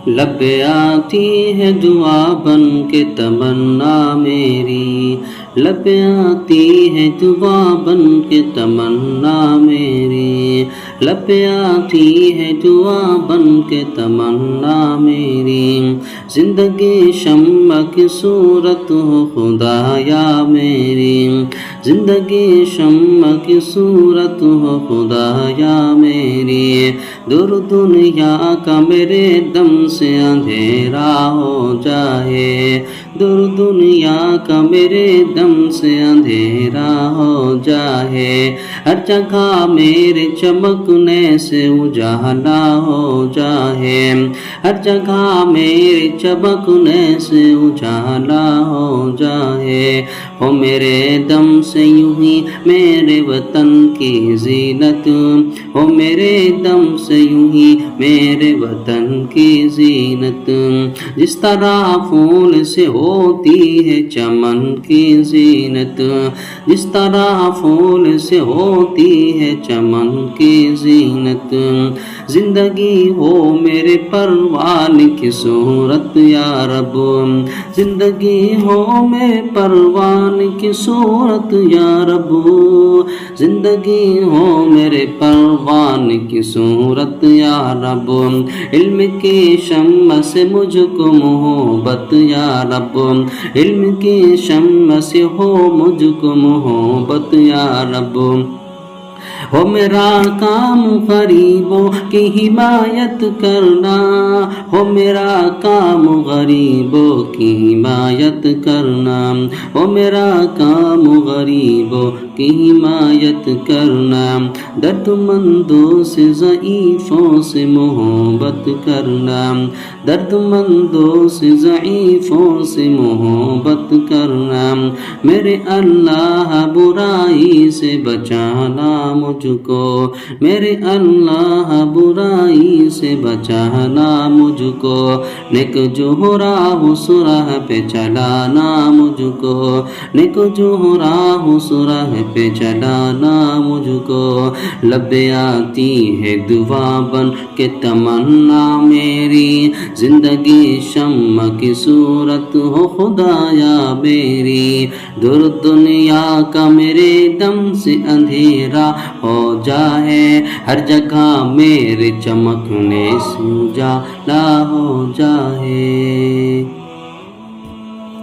لب آتی ہے دعا بن کے تمنا میری، لب آتی ہے دعا بن کے تمنا میری، لب آتی ہے دعا بن کے تمنا میری، زندگی شمع کی صورت ہو خدایا میری، زندگی شمع کی صورت ہو خدایا میری، دور دنیا کا میرے دم سے اندھیرا ہو جائے، دور دنیا کا میرے دم سے اندھیرا ہو جائے، ہر جگہ میرے چمکنے سے اجالا ہو جائے، ہر جگہ میرے چمکنے سے اجالا ہو جائے، ہو میرے دم سے یوں ہی میرے وطن کی زینت، ہو میرے دم سے یوں ہی میرے وطن کی زینت، جس طرح پھول سے ہوتی ہے چمن کی زینت، جس طرح پھول سے ہوتی ہے چمن کی زینت، زندگی ہو میرے پروان کی صورت یا رب، زندگی ہو میرے پروان کی صورت یا رب، زندگی ہو میرے پروان کی صورت یا رب، علم کی شمع سے مجھ کو محبت یا رب، علم کی شمع سے ہو مجھ کو محبت یا رب، ہو میرا کام غریبوں کی حمایت کرنا، ہو میرا کام غریبوں کی حمایت کرنا، ہو میرا کام غریبوں کی حمایت کرنا، درد مندوں سے ضعیفوں سے محبت کرنا، درد مندوں سے ضعیفوں سے محبت کرنا، میرے اللہ برائی سے بچانا مجھ کو، میرے اللہ برائی سے بچانا مجھ کو، نیک جو راہ اس راہ پہ چلانا مجھ کو، نیک جو راہ اس راہ پہ چلانا مجھ کو، لب آتی ہے دعا بن کے تمنا میری، زندگی شمع کی صورت ہو خدایا میری، دور دنیا کا میرے دم سے اندھیرا ہو جائے، ہر جگہ میرے چمکنے سے اجالا ہو جائے۔